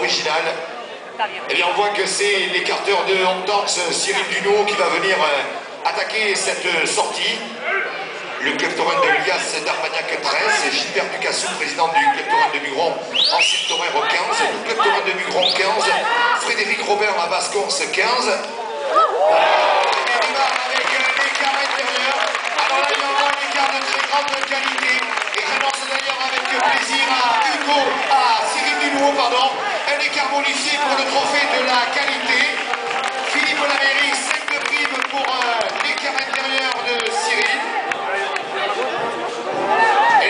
original. Eh bien, on voit que c'est l'écarteur de Hontorx, Cyril Duno, qui va venir attaquer cette sortie. Le club taurin de Lias d'Armagnac 13, Gilbert Ducassou, président du club taurin de Mugron, ancien taurin au 15, le club taurin de Mugron 15, Frédéric Robert à Basse-Conce 15. On démarre avec l'écart intérieur. Alors là, il y aura un écart de très grande qualité. Et j'annonce d'ailleurs avec plaisir à Cyril Duno, un écart bonifié pour le trophée de la qualité. Philippe Laméry, 5 de prime pour l'écart intérieur de Cyril.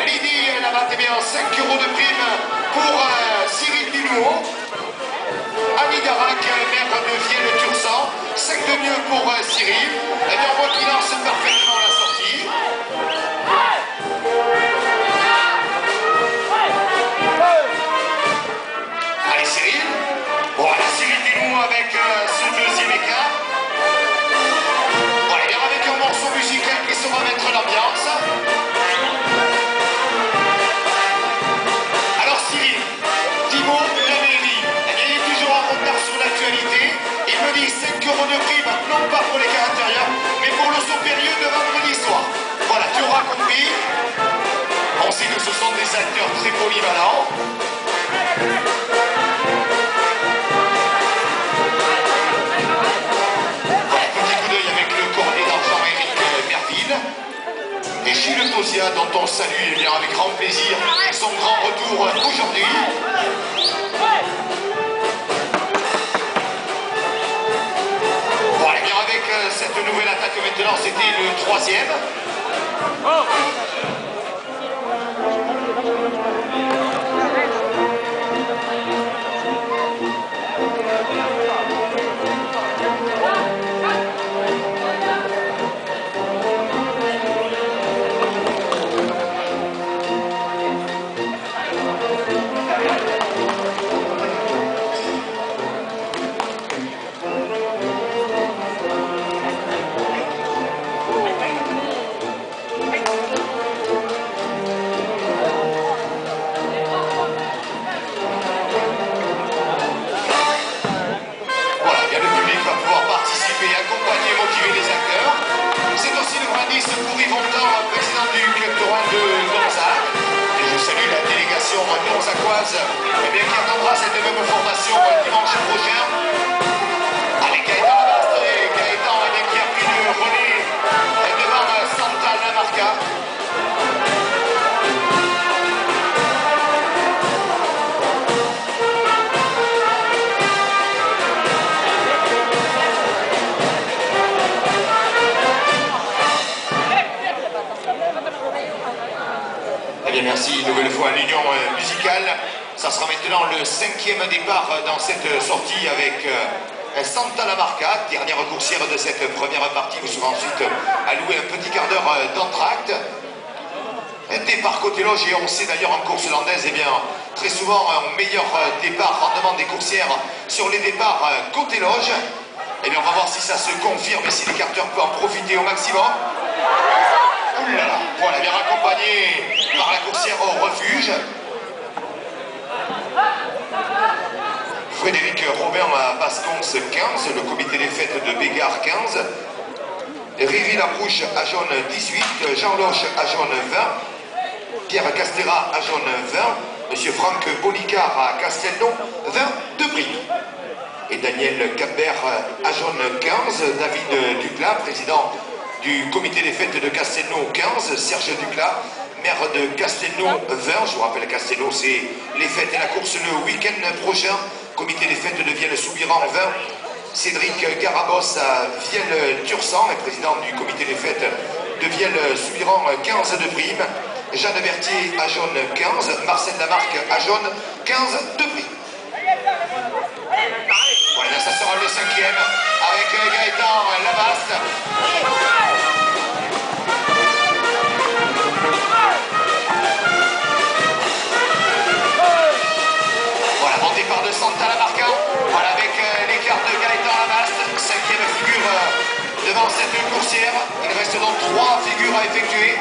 Lydie Labatte, eh bien 5 € de prime pour Cyril Duno. Annie Darac, maire de Vielle-Tursan, 5 de mieux pour Cyril. Et bien on voit qu'il lance parfaitement la sortie. Allez Cyril. Voilà Cyril Duno avec ce deuxième écart. Voilà, bien avec un morceau musical qui saura mettre l'ambiance. Il me dit 5 € de prime, non pas pour l'écart intérieur, mais pour le saut périlleux de vendredi soir. Voilà, tu auras compris. On sait que ce sont des acteurs très polyvalents. Voilà, petit coup d'œil avec le cornet d'argent Eric Merville. Et Gilles Tosia, dont on salue eh bien, avec grand plaisir son grand retour aujourd'hui. Cette nouvelle attaque maintenant, c'était le 3e. Eh bien, qui attendra cette même formation dimanche prochain avec Gaëtan Labaste et Gaëtan qui a pris le relais devant Santa Lamarca. Eh bien, merci une nouvelle fois à l'Union musicale. Ça sera maintenant le 5e départ dans cette sortie avec Santa Lamarca, dernière coursière de cette première partie. Vous serez ensuite alloué un petit quart d'heure d'entracte. Un départ côté loge, et on sait d'ailleurs en course landaise, eh bien, très souvent un meilleur départ, rendement des coursières sur les départs côté loge. Eh bien, on va voir si ça se confirme et si l'écarteur peut en profiter au maximum. Oulala, voilà, bien accompagné par la coursière au refuge. Frédéric Robert à Basse-Conce 15, le comité des fêtes de Bégard 15, Riri Labrouche à Jaune 18, Jean Loche à Jaune 20, Pierre Castera à Jaune 20, M. Franck Bolicard à Castelnau 20 de prix. Et Daniel Capbert à Jaune 15, David Duclas, président du comité des fêtes de Castelnau 15, Serge Duclas, maire de Castelnau 20, je vous rappelle Castelnau c'est les fêtes et la course le week-end prochain, comité des fêtes de Vielle-Soubiran 20, Cédric Garabos à Vielle-Tursan, président du comité des fêtes de Vielle-Soubiran 15 de prime, Jeanne Berthier à Jaune 15, Marcel Lamarque à Jaune 15 de prime. Voilà, ça sera le 5e avec Gaëtan Labaste. Voilà, bon départ de Santa Lamarca. Voilà, avec l'écart de Gaëtan Labaste, 5e figure devant cette coursière. Il reste donc 3 figures à effectuer.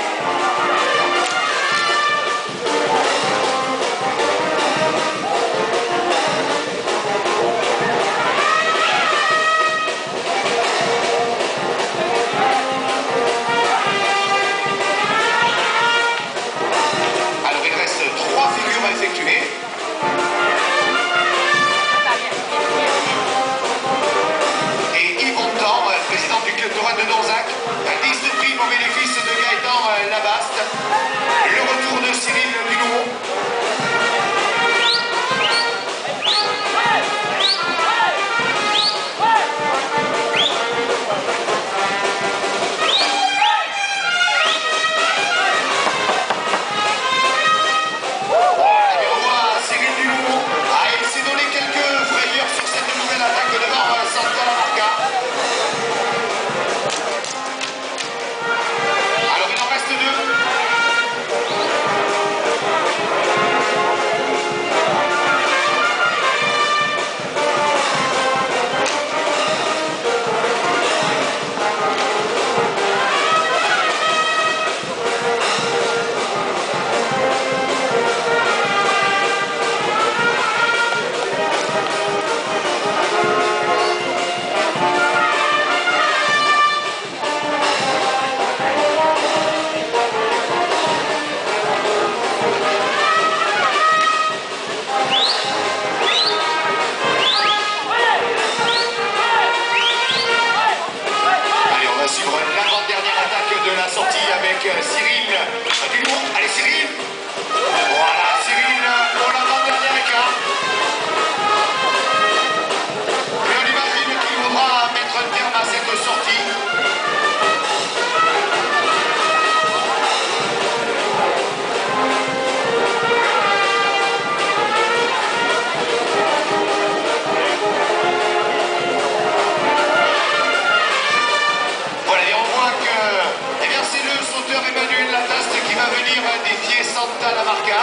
qualifié Santa Lamarca.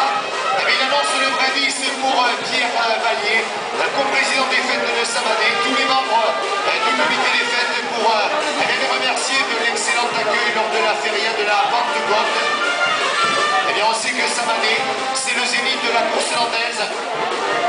Il annonce le bradis pour Pierre Vallier, co-président des fêtes de Samadé, tous les membres du comité des fêtes pour les remercier de l'excellent accueil lors de la feria de la Pentecôte. On sait que Samadé, c'est le zénith de la course landaise.